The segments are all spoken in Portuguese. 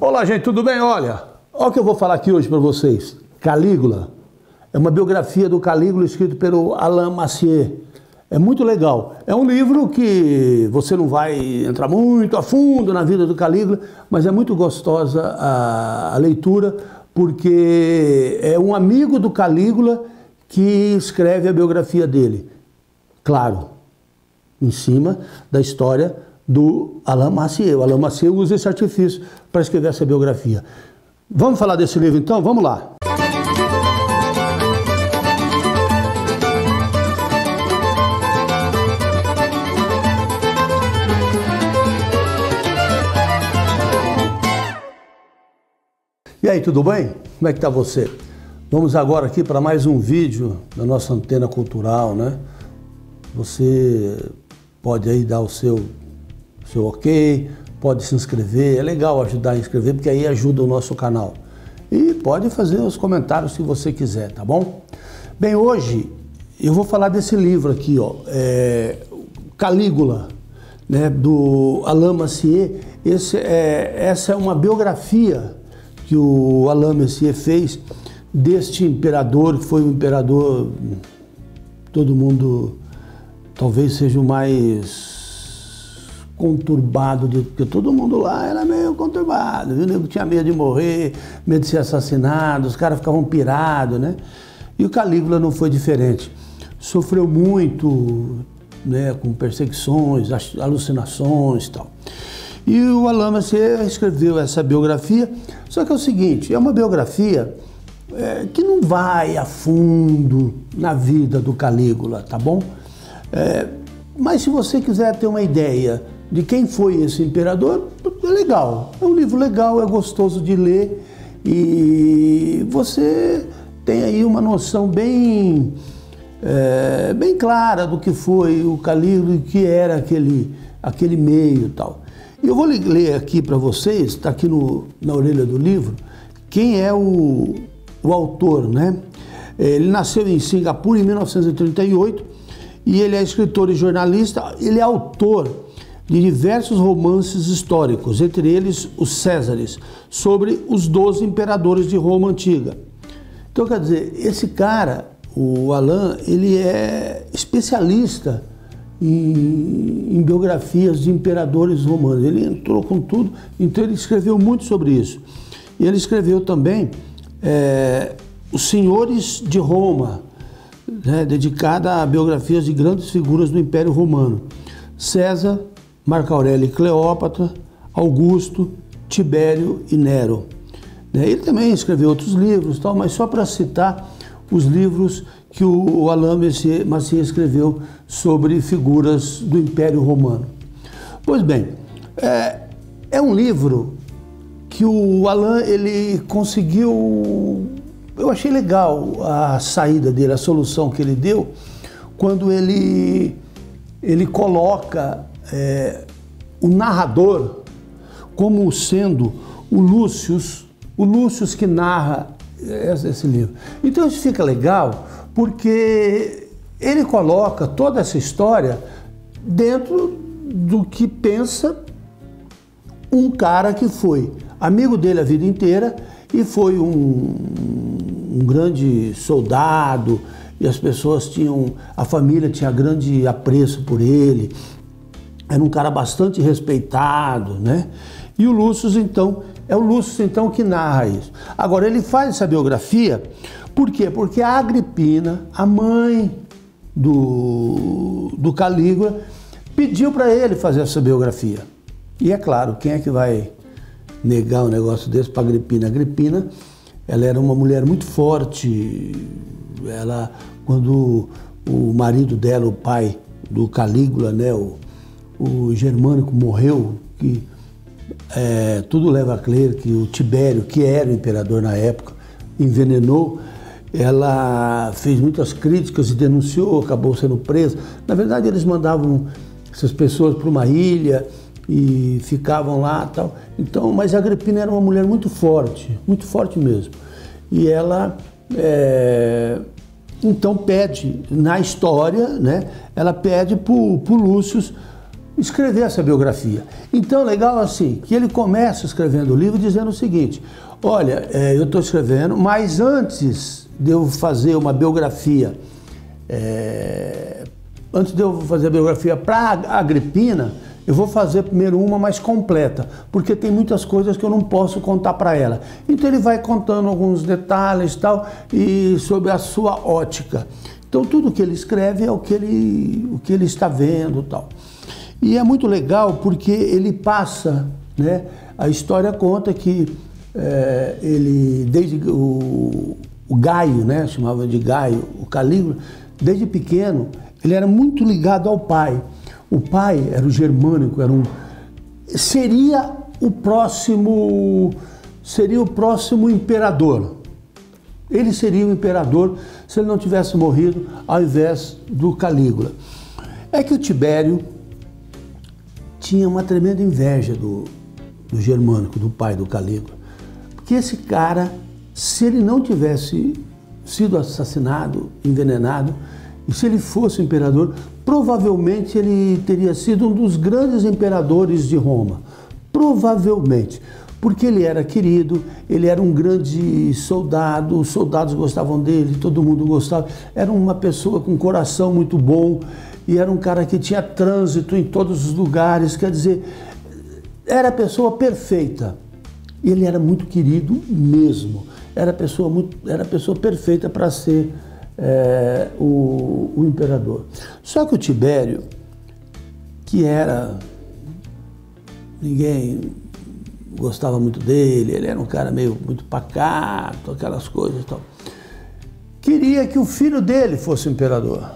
Olá, gente, tudo bem? Olha o que eu vou falar aqui hoje para vocês. Calígula é uma biografia do Calígula escrito pelo Alain Massier. É muito legal. É um livro que você não vai entrar muito a fundo na vida do Calígula, mas é muito gostosa a leitura, porque é um amigo do Calígula que escreve a biografia dele. Claro, em cima da história do Alain Massier. O Alain Massier usa esse artifício para escrever essa biografia. Vamos falar desse livro então? Vamos lá. E aí, tudo bem? Como é que tá você? Vamos agora aqui para mais um vídeo da nossa antena cultural, né? Você pode aí dar o seu ok, pode se inscrever, é legal ajudar a inscrever, porque aí ajuda o nosso canal. E pode fazer os comentários se você quiser, tá bom? Bem, hoje eu vou falar desse livro aqui, ó, Calígula, né, do Alain Massier. Essa é uma biografia que o Alain Massier fez deste imperador, que foi um imperador, todo mundo talvez seja o mais conturbado, porque todo mundo lá era meio conturbado, viu? O nego tinha medo de morrer, medo de ser assassinado, os caras ficavam pirados, né? E o Calígula não foi diferente. Sofreu muito, né, com perseguições, alucinações e tal. E o Alain Massier escreveu essa biografia, só que é o seguinte, é uma biografia que não vai a fundo na vida do Calígula, tá bom? Mas se você quiser ter uma ideia de quem foi esse imperador, é legal. É um livro legal, é gostoso de ler e você tem aí uma noção bem clara do que foi o Calígula e o que era aquele meio e tal. E eu vou ler aqui para vocês, está aqui na orelha do livro, quem é o autor, né? Ele nasceu em Singapura em 1938 e ele é escritor e jornalista. Ele é autor de diversos romances históricos, entre eles os Césares, sobre os 12 imperadores de Roma antiga. Então, quer dizer, esse cara, o Alain, ele é especialista em biografias de imperadores romanos. Ele entrou com tudo, então ele escreveu muito sobre isso. E ele escreveu também Os Senhores de Roma, né, dedicada a biografias de grandes figuras do Império Romano. César, Marco Aurélio e Cleópatra, Augusto, Tibério e Nero. Ele também escreveu outros livros, tal, mas só para citar os livros que o Alain Massier escreveu sobre figuras do Império Romano. Pois bem, é um livro que o Alain, ele conseguiu. Eu achei legal a saída dele, a solução que ele deu, quando ele coloca o narrador como sendo o Lúcius que narra esse livro. Então isso fica legal, porque ele coloca toda essa história dentro do que pensa um cara que foi amigo dele a vida inteira e foi um grande soldado, e as pessoas a família tinha grande apreço por ele, era um cara bastante respeitado, né? E o Lúcius, então, é o Lúcius, então, que narra isso. Agora, ele faz essa biografia, por quê? Porque a Agripina, a mãe do Calígula, pediu para ele fazer essa biografia. E é claro, quem é que vai negar um negócio desse para Agripina? Agripina, ela era uma mulher muito forte. Ela, quando o marido dela, o pai do Calígula, né, o Germânico, morreu, que tudo leva a crer que o Tibério, que era o imperador na época, envenenou. Ela fez muitas críticas e denunciou, acabou sendo presa. Na verdade, eles mandavam essas pessoas para uma ilha e ficavam lá e tal. Então, mas a Agripina era uma mulher muito forte mesmo. E ela então pede, na história, né, ela pede para o Lúcius escrever essa biografia. Então, legal assim, que ele começa escrevendo o livro dizendo o seguinte: olha, eu estou escrevendo, mas antes de eu fazer uma biografia, para Agripina, eu vou fazer primeiro uma mais completa, porque tem muitas coisas que eu não posso contar para ela. Então ele vai contando alguns detalhes tal, e sobre a sua ótica. Então tudo que ele escreve é o que ele está vendo tal. E é muito legal porque ele passa, né, a história conta que ele, desde o Gaio, né, chamava de Gaio, o Calígula, desde pequeno, ele era muito ligado ao pai. O pai era o Germânico, seria o próximo imperador. Ele seria o imperador se ele não tivesse morrido ao invés do Calígula. É que o Tibério tinha uma tremenda inveja do Germânico, do pai do Calígula. Porque esse cara, se ele não tivesse sido assassinado, envenenado, e se ele fosse imperador, provavelmente ele teria sido um dos grandes imperadores de Roma. Provavelmente. Porque ele era querido, ele era um grande soldado, os soldados gostavam dele, todo mundo gostava. Era uma pessoa com um coração muito bom e era um cara que tinha trânsito em todos os lugares. Quer dizer, era a pessoa perfeita. E ele era muito querido mesmo. Era a pessoa perfeita para ser o imperador. Só que o Tibério, que ninguém gostava muito dele, ele era um cara muito pacato, aquelas coisas e tal, queria que o filho dele fosse imperador.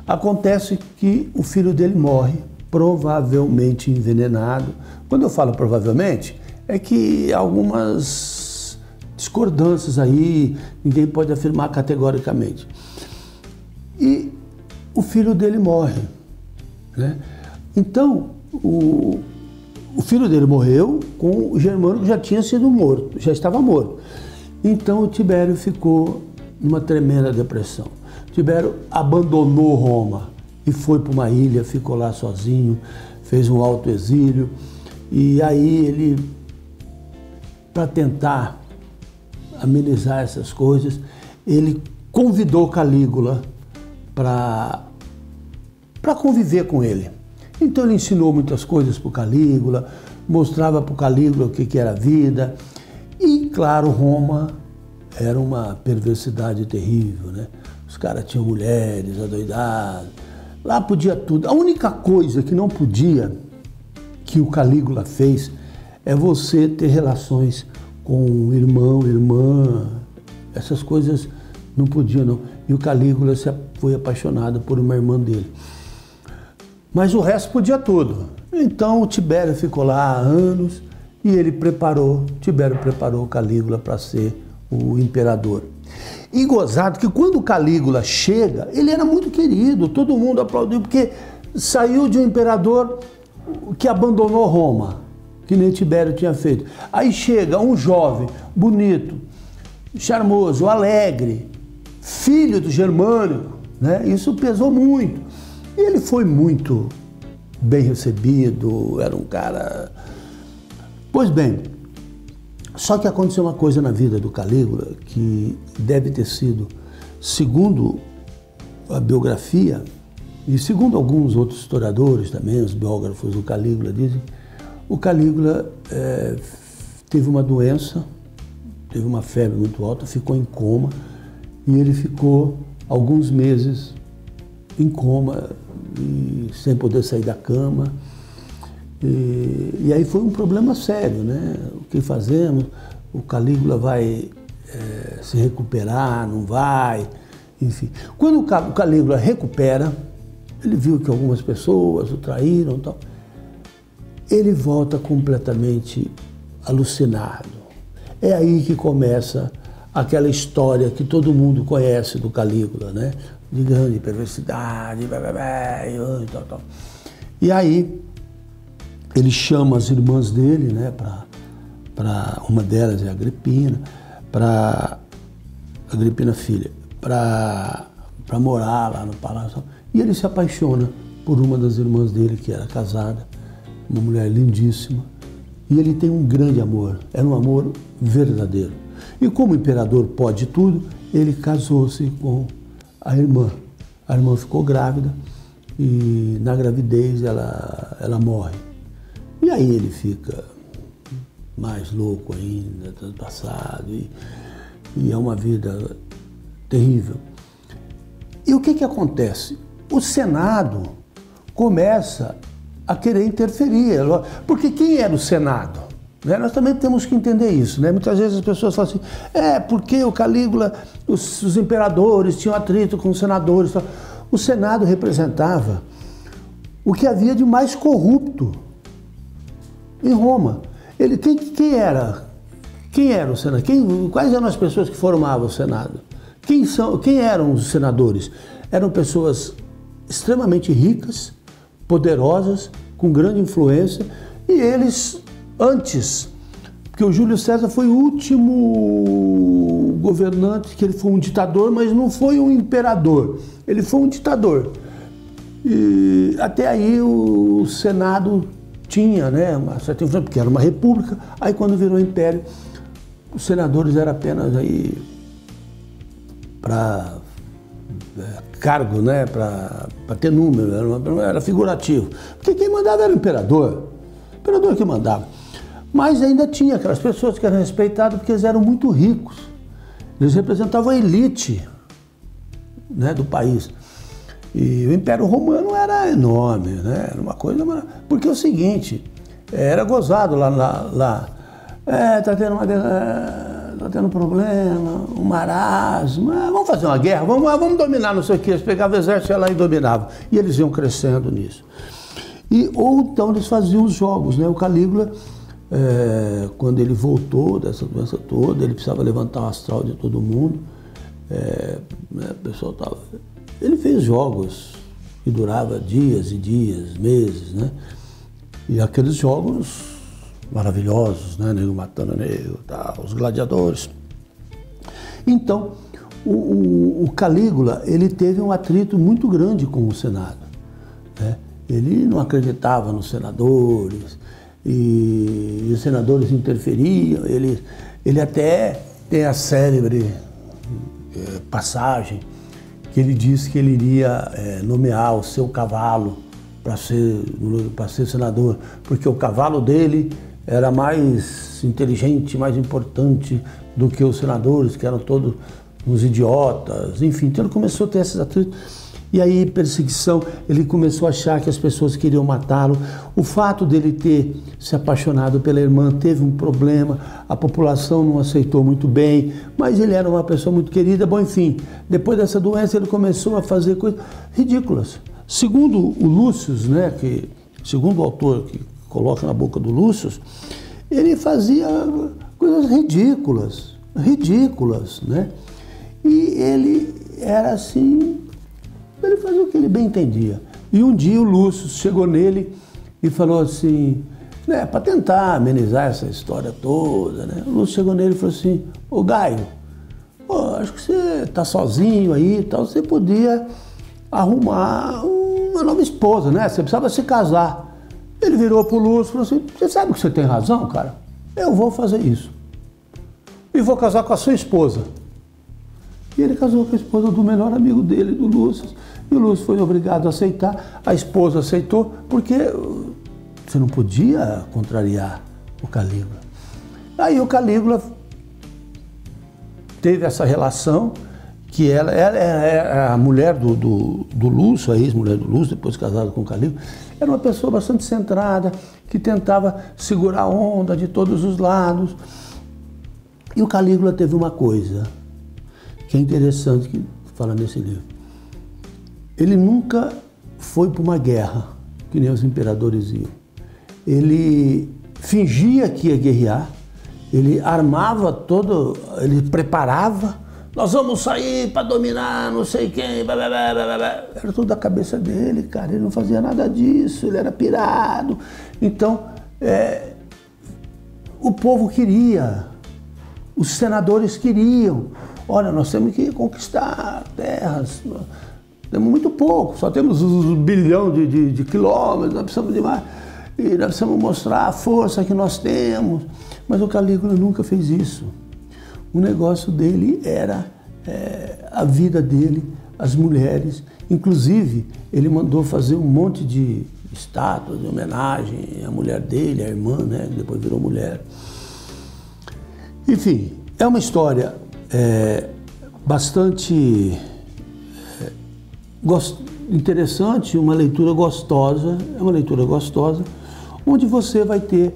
Acontece que o filho dele morre, provavelmente envenenado. Quando eu falo provavelmente, é que algumas discordâncias aí, ninguém pode afirmar categoricamente. E o filho dele morre, né? Então, o filho dele morreu com o Germânico, já tinha sido morto, já estava morto. Então o Tibério ficou numa tremenda depressão. Tibério abandonou Roma e foi para uma ilha, ficou lá sozinho, fez um autoexílio. E aí ele, para tentar amenizar essas coisas, ele convidou Calígula para conviver com ele. Então ele ensinou muitas coisas para o Calígula, mostrava para o Calígula o que era a vida. E, claro, Roma era uma perversidade terrível, né? Os caras tinham mulheres adoidadas, lá podia tudo. A única coisa que não podia, que o Calígula fez, é você ter relações com irmão, irmã, essas coisas não podiam, não. E o Calígula foi apaixonado por uma irmã dele. Mas o resto podia tudo. Então o Tibério ficou lá há anos e Tibério preparou o Calígula para ser o imperador. E gozado que quando o Calígula chega, ele era muito querido, todo mundo aplaudiu, porque saiu de um imperador que abandonou Roma, que nem Tibério tinha feito. Aí chega um jovem, bonito, charmoso, alegre, filho do Germânico, né? Isso pesou muito. E ele foi muito bem recebido, era um cara... Pois bem, só que aconteceu uma coisa na vida do Calígula que deve ter sido, segundo a biografia, e segundo alguns outros historiadores também, os biógrafos do Calígula dizem, o Calígula teve uma doença, teve uma febre muito alta, ficou em coma, e ele ficou alguns meses em coma, e sem poder sair da cama. E aí foi um problema sério, né? O que fazemos? O Calígula vai se recuperar, não vai? Enfim. Quando o Calígula recupera, ele viu que algumas pessoas o traíram e tal, ele volta completamente alucinado. É aí que começa aquela história que todo mundo conhece do Calígula, né? De grande perversidade, e tal. E aí ele chama as irmãs dele, né? Uma delas é a Agripina, para Agripina filha, para morar lá no palácio. E ele se apaixona por uma das irmãs dele que era casada, uma mulher lindíssima, e ele tem um grande amor, era um amor verdadeiro. E como o imperador pode tudo, ele casou-se com a irmã. A irmã ficou grávida e na gravidez ela morre. E aí ele fica mais louco ainda, transpassado, e é uma vida terrível. E o que acontece? O Senado começa a querer interferir, porque quem era o Senado? Nós também temos que entender isso, né? Muitas vezes as pessoas falam assim, porque o Calígula, os imperadores tinham atrito com os senadores. O Senado representava o que havia de mais corrupto em Roma. Quem era o Senado? Quais eram as pessoas que formavam o Senado? Quem eram os senadores? Eram pessoas extremamente ricas, poderosas, com grande influência, e eles, antes, porque o Júlio César foi o último governante, que ele foi um ditador, mas não foi um imperador, ele foi um ditador. E até aí o Senado tinha, né, uma certa influência, porque era uma república. Aí quando virou império, os senadores eram apenas aí para cargo, né, para ter número, era figurativo. Porque quem mandava era o imperador que mandava. Mas ainda tinha aquelas pessoas que eram respeitadas porque eles eram muito ricos. Eles representavam a elite, né, do país. E o Império Romano era enorme, né, era uma coisa... Porque é o seguinte, era gozado lá. Tá tendo problema, um marasmo, vamos fazer uma guerra, vamos dominar não sei o que. Eles pegavam o exército e iam lá e dominavam. E eles iam crescendo nisso. Ou então eles faziam os jogos, né? O Calígula, quando ele voltou dessa doença toda, ele precisava levantar o astral de todo mundo. O pessoal tava... Ele fez jogos que duravam dias e dias, meses, né? E aqueles jogos maravilhosos, né? Nego matando nego, os gladiadores. Então, o Calígula, ele teve um atrito muito grande com o Senado, né? Ele não acreditava nos senadores, e os senadores interferiam. Ele até tem a célebre passagem que ele disse que ele iria nomear o seu cavalo para ser senador, porque o cavalo dele era mais inteligente, mais importante do que os senadores, que eram todos uns idiotas, enfim. Então ele começou a ter esses atritos. E aí, perseguição, ele começou a achar que as pessoas queriam matá-lo. O fato dele ter se apaixonado pela irmã teve um problema, a população não aceitou muito bem, mas ele era uma pessoa muito querida. Bom, enfim, depois dessa doença ele começou a fazer coisas ridículas. Segundo o Lúcio, né, segundo o autor que coloca na boca do Lúcio, ele fazia coisas ridículas, né? E ele era assim... Ele fazia o que ele bem entendia. E um dia o Lúcio chegou nele e falou assim, né, para tentar amenizar essa história toda, né? O Lúcio chegou nele e falou assim, ô Gaio, acho que você está sozinho aí e tal, você podia arrumar uma nova esposa, né? Você precisava se casar. Ele virou para o Lúcio e falou assim, você sabe que você tem razão, cara? Eu vou fazer isso. E vou casar com a sua esposa. E ele casou com a esposa do melhor amigo dele, do Lúcio. E o Lúcio foi obrigado a aceitar. A esposa aceitou, porque você não podia contrariar o Calígula. Aí o Calígula teve essa relação, que ela é a mulher do Lúcio, a ex-mulher do Lúcio, depois casada com o Calígula. Era uma pessoa bastante centrada, que tentava segurar a onda de todos os lados. E o Calígula teve uma coisa que é interessante, que fala nesse livro. Ele nunca foi para uma guerra, que nem os imperadores iam. Ele fingia que ia guerrear, ele armava ele preparava, nós vamos sair para dominar não sei quem, blá, blá, blá, blá, blá. Era tudo da cabeça dele, cara, ele não fazia nada disso, ele era pirado. Então, o povo queria, os senadores queriam. Olha, nós temos que conquistar terras. Temos muito pouco, só temos um bilhão de quilômetros, nós precisamos de mais. E nós precisamos mostrar a força que nós temos. Mas o Calígula nunca fez isso. O negócio dele era a vida dele, as mulheres. Inclusive, ele mandou fazer um monte de estátuas, de homenagem à mulher dele, à irmã, né, que depois virou mulher. Enfim, é uma história bastante interessante, uma leitura gostosa, onde você vai ter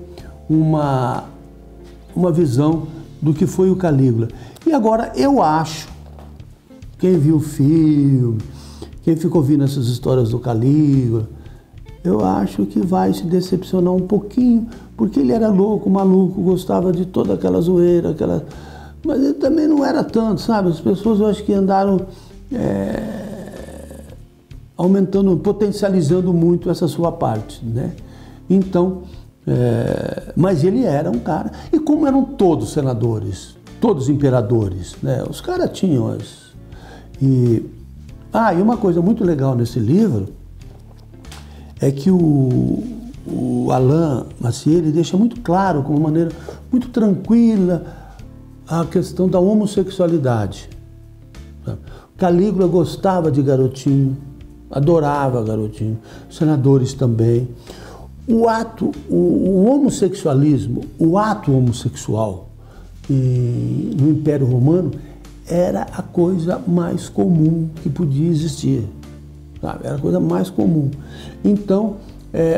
uma visão do que foi o Calígula. E agora eu acho, quem viu o filme, quem ficou ouvindo essas histórias do Calígula, eu acho que vai se decepcionar um pouquinho, porque ele era louco, maluco, gostava de toda aquela zoeira, mas ele também não era tanto, sabe? As pessoas, eu acho que andaram aumentando, potencializando muito essa sua parte, né? Então, mas ele era um cara, e como eram todos senadores, todos imperadores, né? Os caras tinham e uma coisa muito legal nesse livro é que o Alain Massier, ele deixa muito claro, com uma maneira muito tranquila, a questão da homossexualidade. Calígula gostava de garotinho, adorava garotinho, senadores também. O homossexualismo, o ato homossexual no Império Romano era a coisa mais comum que podia existir, sabe? Era a coisa mais comum. Então,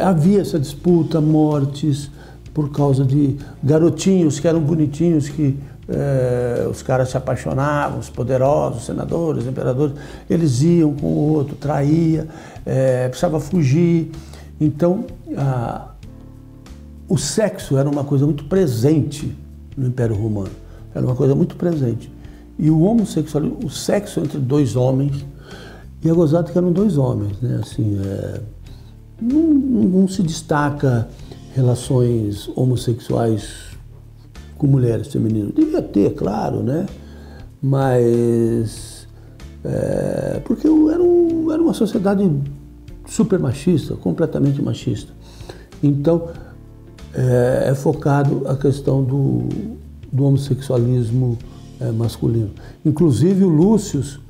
havia essa disputa, mortes, por causa de garotinhos que eram bonitinhos, que os caras se apaixonavam, os poderosos, os senadores, os imperadores, eles iam com o outro, traía, precisava fugir. Então, o sexo era uma coisa muito presente no Império Romano, era uma coisa muito presente. E o homossexualismo, o sexo entre dois homens, e é gozado que eram dois homens, né? Assim, não se destaca relações homossexuais com mulheres femininas. Devia ter, claro, né? Mas porque era uma sociedade super machista, completamente machista. Então, é focado a questão do homossexualismo masculino. Inclusive o Lúcius,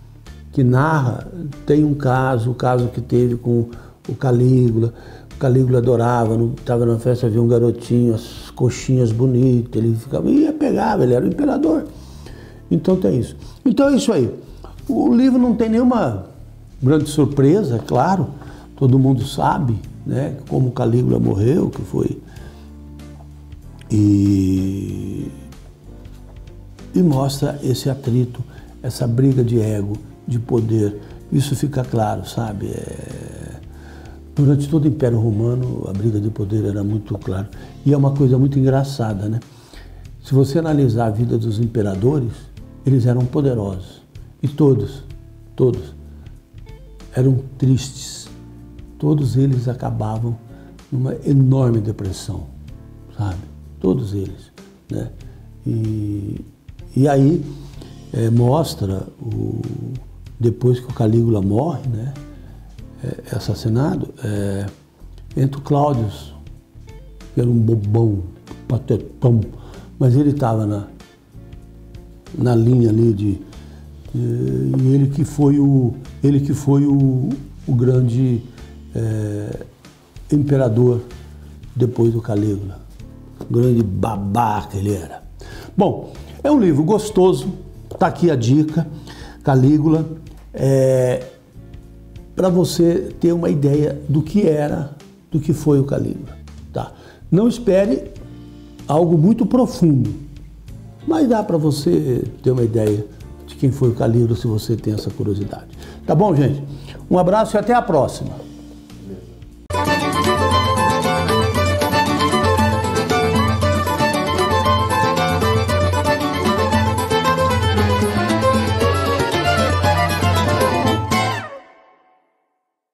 que narra, tem um caso, o caso que teve com o Calígula. O Calígula adorava, estava na festa, havia um garotinho, as coxinhas bonitas, ele ficava, pegava, ele era o imperador. Então tem isso. Então é isso aí. O livro não tem nenhuma grande surpresa, claro, todo mundo sabe, né, como o Calígula morreu, que foi. E mostra esse atrito, essa briga de ego, de poder. Isso fica claro, sabe? Durante todo o Império Romano, a briga de poder era muito clara. E é uma coisa muito engraçada, né? Se você analisar a vida dos imperadores, eles eram poderosos. E todos eram tristes. Todos eles acabavam numa enorme depressão, sabe? Todos eles, né? E aí mostra, depois que o Calígula morre, né? É assassinado, entra o Cláudius, que era um bobão, patetão, mas ele estava na linha ali e ele que foi o grande imperador depois do Calígula. Grande babaca ele era. Bom, é um livro gostoso, tá aqui a dica, Calígula, para você ter uma ideia do que foi o Calígula, tá? Não espere algo muito profundo, mas dá para você ter uma ideia de quem foi o Calígula, se você tem essa curiosidade. Tá bom, gente? Um abraço e até a próxima.